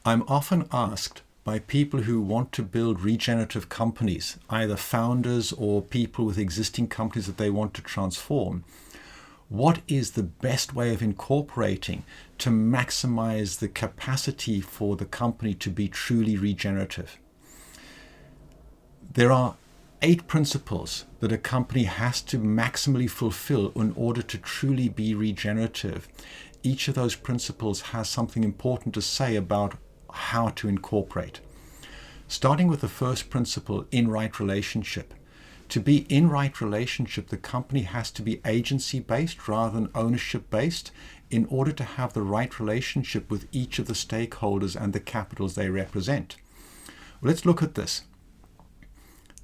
I'm often asked by people who want to build regenerative companies, either founders or people with existing companies that they want to transform, what is the best way of incorporating to maximize the capacity for the company to be truly regenerative? There are 8 principles that a company has to maximally fulfill in order to truly be regenerative. Each of those principles has something important to say about how to incorporate. Starting with the first principle, in right relationship. To be in right relationship, the company has to be agency-based rather than ownership-based in order to have the right relationship with each of the stakeholders and the capitals they represent. Well, let's look at this.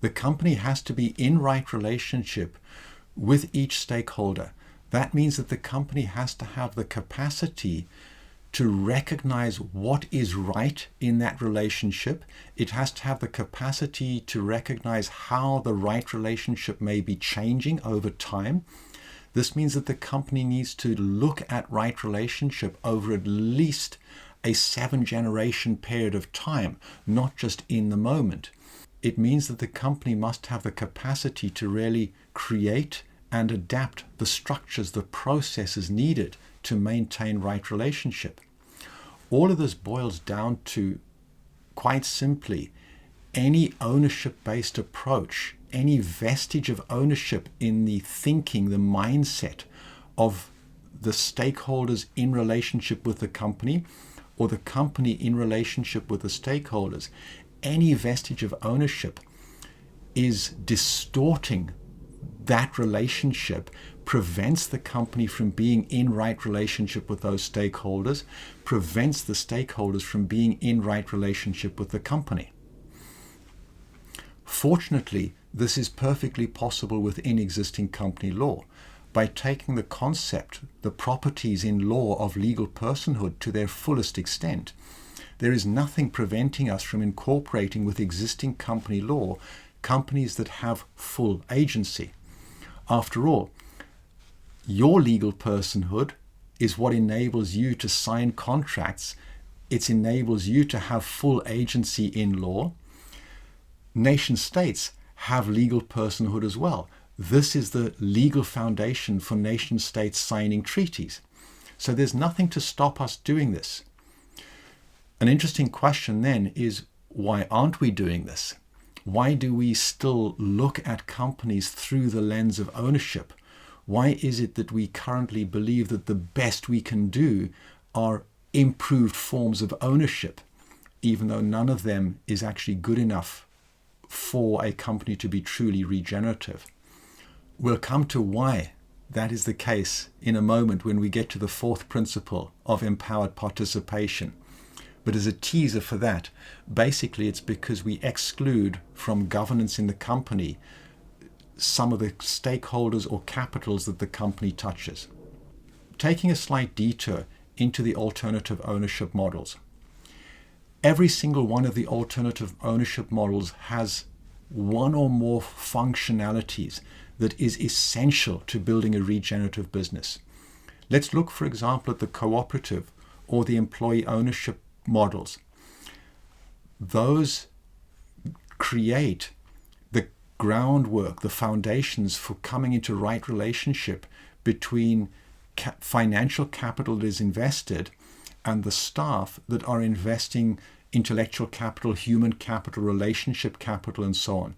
The company has to be in right relationship with each stakeholder. That means that the company has to have the capacity to recognize what is right in that relationship. It has to have the capacity to recognize how the right relationship may be changing over time. This means that the company needs to look at right relationship over at least a 7-generation period of time, not just in the moment. It means that the company must have the capacity to really create and adapt the structures, the processes needed to maintain right relationship. All of this boils down to, quite simply, any ownership-based approach, any vestige of ownership in the thinking, the mindset of the stakeholders in relationship with the company, or the company in relationship with the stakeholders, any vestige of ownership is distorting that relationship, prevents the company from being in right relationship with those stakeholders, prevents the stakeholders from being in right relationship with the company. Fortunately, this is perfectly possible within existing company law. By taking the concept, the properties in law of legal personhood to their fullest extent, there is nothing preventing us from incorporating with existing company law companies that have full agency. After all, your legal personhood is what enables you to sign contracts. It enables you to have full agency in law. Nation states have legal personhood as well. This is the legal foundation for nation states signing treaties. So there's nothing to stop us doing this. An interesting question then is, why aren't we doing this? Why do we still look at companies through the lens of ownership? Why is it that we currently believe that the best we can do are improved forms of ownership, even though none of them is actually good enough for a company to be truly regenerative? We'll come to why that is the case in a moment when we get to the 4th principle of empowered participation. But as a teaser for that, basically it's because we exclude from governance in the company some of the stakeholders or capitals that the company touches. Taking a slight detour into the alternative ownership models. Every single one of the alternative ownership models has one or more functionalities that is essential to building a regenerative business. Let's look, for example, at the cooperative or the employee ownership models. Those create the groundwork, the foundations for coming into right relationship between financial capital that is invested and the staff that are investing intellectual capital, human capital, relationship capital, and so on.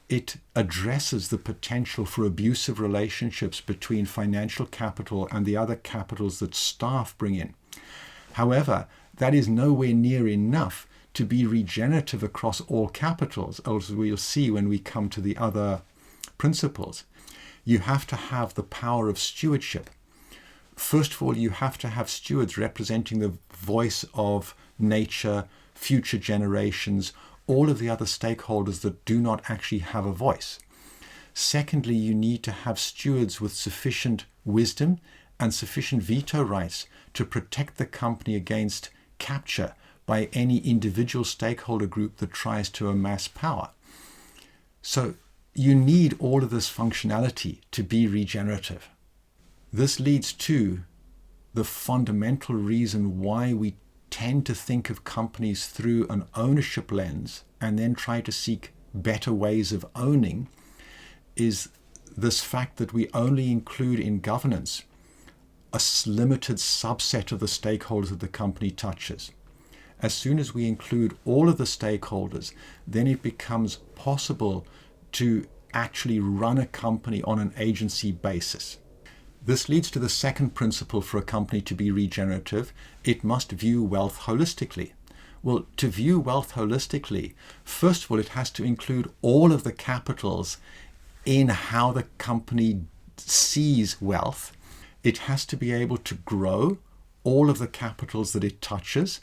It addresses the potential for abusive relationships between financial capital and the other capitals that staff bring in. However, that is nowhere near enough to be regenerative across all capitals, as we'll see when we come to the other principles. You have to have the power of stewardship. First of all, you have to have stewards representing the voice of nature, future generations, all of the other stakeholders that do not actually have a voice. Secondly, you need to have stewards with sufficient wisdom and sufficient veto rights to protect the company against capture by any individual stakeholder group that tries to amass power. So you need all of this functionality to be regenerative. This leads to the fundamental reason why we tend to think of companies through an ownership lens and then try to seek better ways of owning is this fact that we only include in governance a limited subset of the stakeholders that the company touches. As soon as we include all of the stakeholders, then it becomes possible to actually run a company on an agency basis. This leads to the second principle for a company to be regenerative. It must view wealth holistically. Well, to view wealth holistically, first of all, it has to include all of the capitals in how the company sees wealth. It has to be able to grow all of the capitals that it touches.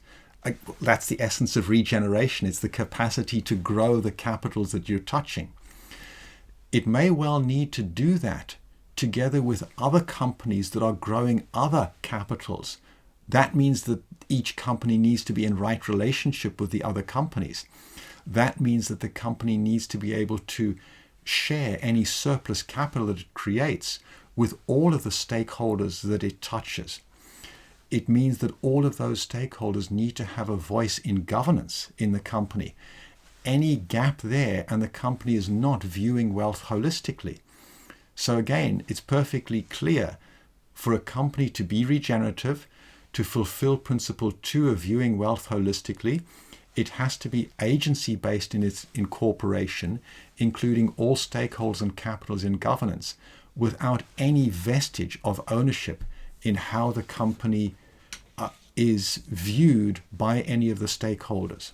That's the essence of regeneration. It's the capacity to grow the capitals that you're touching. It may well need to do that together with other companies that are growing other capitals. That means that each company needs to be in right relationship with the other companies. That means that the company needs to be able to share any surplus capital that it creates with all of the stakeholders that it touches. It means that all of those stakeholders need to have a voice in governance in the company. Any gap there and the company is not viewing wealth holistically. So again, it's perfectly clear for a company to be regenerative, to fulfill principle 2 of viewing wealth holistically, it has to be agency-based in its incorporation, including all stakeholders and capitals in governance, without any vestige of ownership in how the company is viewed by any of the stakeholders.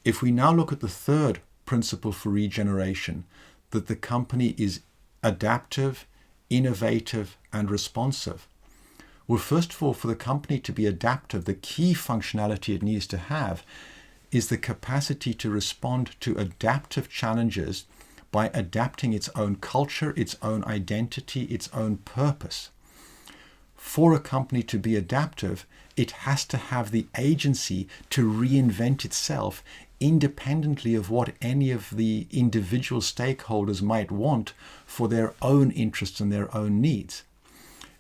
If we now look at the third principle for regeneration, that the company is adaptive, innovative, and responsive. Well, first of all, for the company to be adaptive, the key functionality it needs to have is the capacity to respond to adaptive challenges by adapting its own culture, its own identity, its own purpose. For a company to be adaptive, it has to have the agency to reinvent itself independently of what any of the individual stakeholders might want for their own interests and their own needs.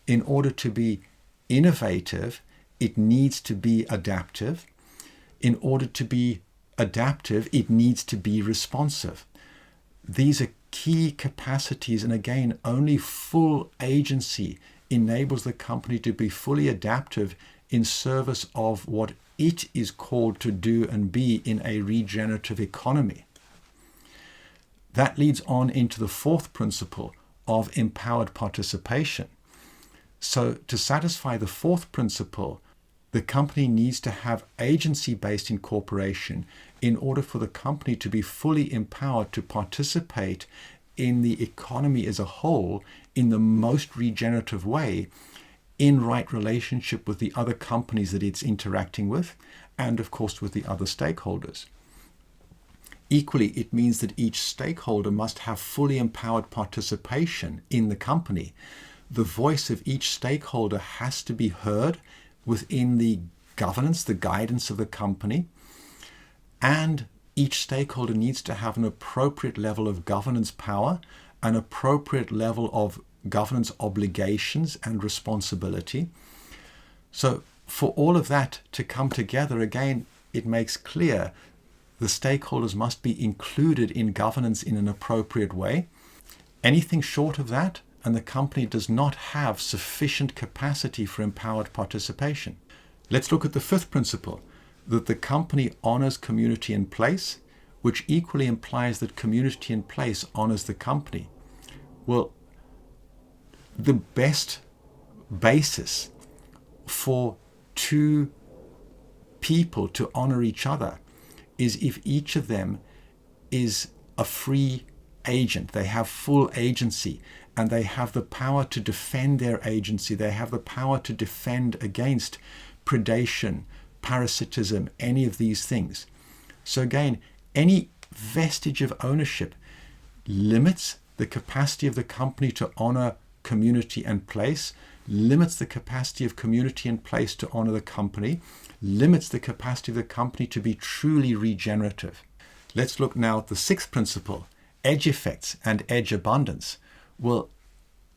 In order to be innovative, it needs to be adaptive. In order to be adaptive, it needs to be responsive. These are key capacities, and again, only full agency enables the company to be fully adaptive in service of what it is called to do and be in a regenerative economy. That leads on into the fourth principle of empowered participation. So to satisfy the fourth principle, the company needs to have agency-based incorporation in order for the company to be fully empowered to participate in the economy as a whole in the most regenerative way, in right relationship with the other companies that it's interacting with, and of course with the other stakeholders. Equally, it means that each stakeholder must have fully empowered participation in the company. The voice of each stakeholder has to be heard within the governance, the guidance of the company, and each stakeholder needs to have an appropriate level of governance power, an appropriate level of governance obligations and responsibility. So for all of that to come together, again, it makes clear the stakeholders must be included in governance in an appropriate way. Anything short of that, and the company does not have sufficient capacity for empowered participation. Let's look at the fifth principle, that the company honors community and place, which equally implies that community and place honors the company. Well, the best basis for two people to honor each other is if each of them is a free agent. They have full agency and they have the power to defend their agency. They have the power to defend against predation, parasitism, any of these things. So again, any vestige of ownership limits the capacity of the company to honor community and place, limits the capacity of community and place to honor the company, limits the capacity of the company to be truly regenerative. Let's look now at the sixth principle, edge effects and edge abundance. Well,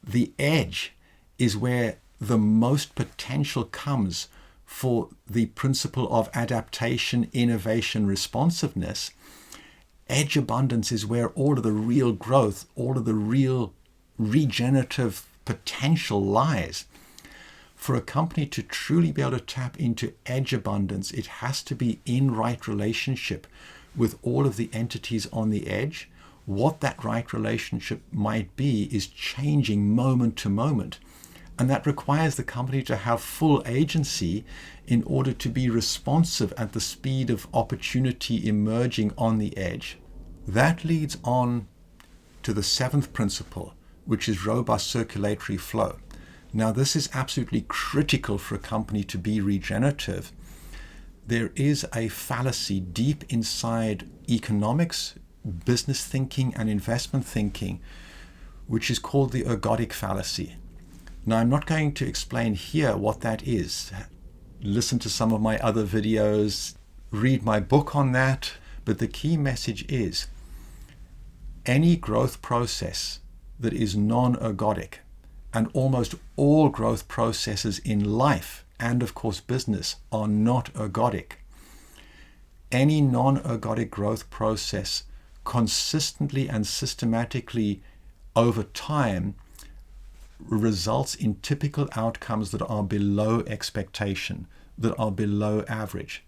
the edge is where the most potential comes for the principle of adaptation, innovation, responsiveness, edge abundance is where all of the real growth, all of the real regenerative potential lies. For a company to truly be able to tap into edge abundance, it has to be in right relationship with all of the entities on the edge. What that right relationship might be is changing moment to moment. And that requires the company to have full agency in order to be responsive at the speed of opportunity emerging on the edge. That leads on to the seventh principle, which is robust circulatory flow. Now, this is absolutely critical for a company to be regenerative. There is a fallacy deep inside economics, business thinking, and investment thinking, which is called the ergodic fallacy. Now, I'm not going to explain here what that is. Listen to some of my other videos, read my book on that. But the key message is any growth process that is non-ergodic, and almost all growth processes in life and, of course, business are not ergodic. Any non-ergodic growth process consistently and systematically over time results in typical outcomes that are below expectation, that are below average.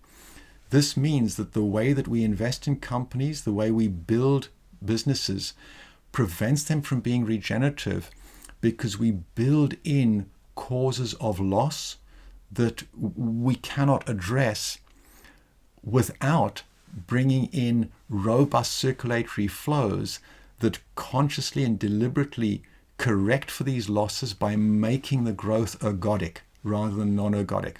This means that the way that we invest in companies, the way we build businesses, prevents them from being regenerative because we build in causes of loss that we cannot address without bringing in robust circulatory flows that consciously and deliberately correct for these losses by making the growth ergodic rather than non-ergodic.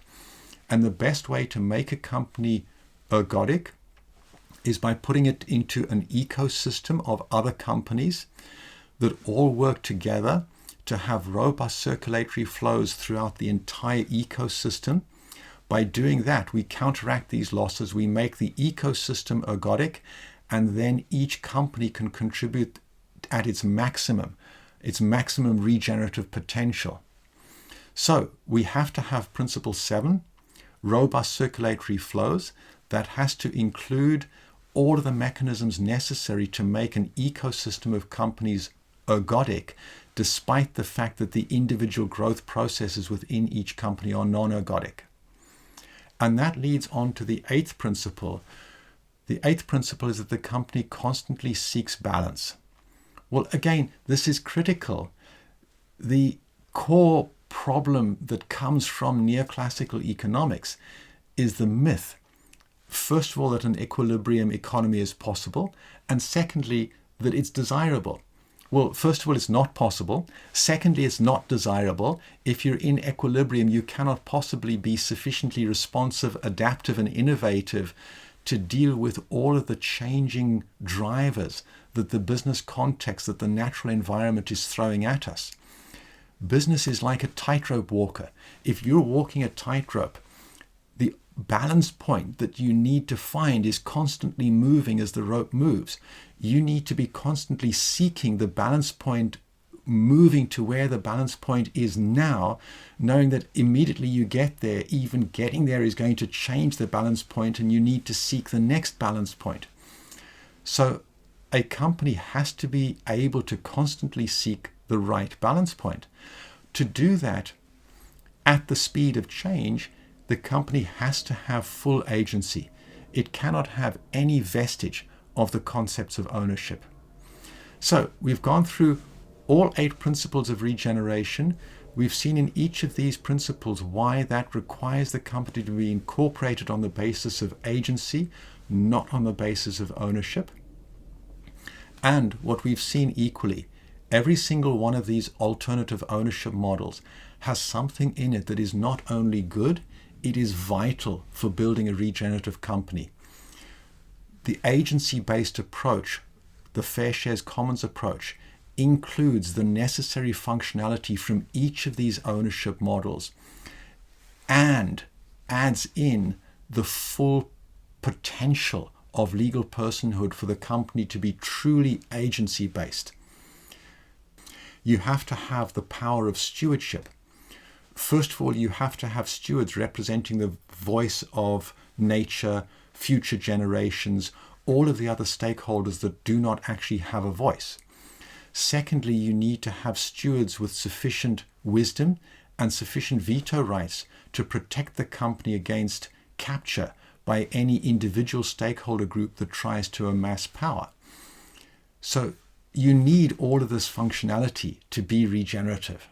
And the best way to make a company ergodic is by putting it into an ecosystem of other companies that all work together to have robust circulatory flows throughout the entire ecosystem. By doing that, we counteract these losses, we make the ecosystem ergodic, and then each company can contribute at its maximum regenerative potential. So we have to have principle 7, robust circulatory flows. That has to include all of the mechanisms necessary to make an ecosystem of companies ergodic, despite the fact that the individual growth processes within each company are non-ergodic. And that leads on to the 8th principle. The 8th principle is that the company constantly seeks balance. Well, again, this is critical. The core problem that comes from neoclassical economics is the myth, first of all, that an equilibrium economy is possible, and secondly, that it's desirable. Well, first of all, it's not possible. Secondly, it's not desirable. If you're in equilibrium, you cannot possibly be sufficiently responsive, adaptive, and innovative to deal with all of the changing drivers that the business context, that the natural environment is throwing at us. Business is like a tightrope walker. If you're walking a tightrope, the balance point that you need to find is constantly moving as the rope moves. You need to be constantly seeking the balance point, moving to where the balance point is now, knowing that immediately you get there, even getting there is going to change the balance point, and you need to seek the next balance point. So a company has to be able to constantly seek the right balance point. To do that at the speed of change, the company has to have full agency. It cannot have any vestige of the concepts of ownership. So we've gone through all 8 principles of regeneration. We've seen in each of these principles why that requires the company to be incorporated on the basis of agency, not on the basis of ownership. And what we've seen equally, every single one of these alternative ownership models has something in it that is not only good, it is vital for building a regenerative company. The agency-based approach, the fair shares commons approach, includes the necessary functionality from each of these ownership models and adds in the full potential of legal personhood for the company to be truly agency-based. You have to have the power of stewardship. First of all, you have to have stewards representing the voice of nature, future generations, all of the other stakeholders that do not actually have a voice. Secondly, you need to have stewards with sufficient wisdom and sufficient veto rights to protect the company against capture by any individual stakeholder group that tries to amass power. So you need all of this functionality to be regenerative.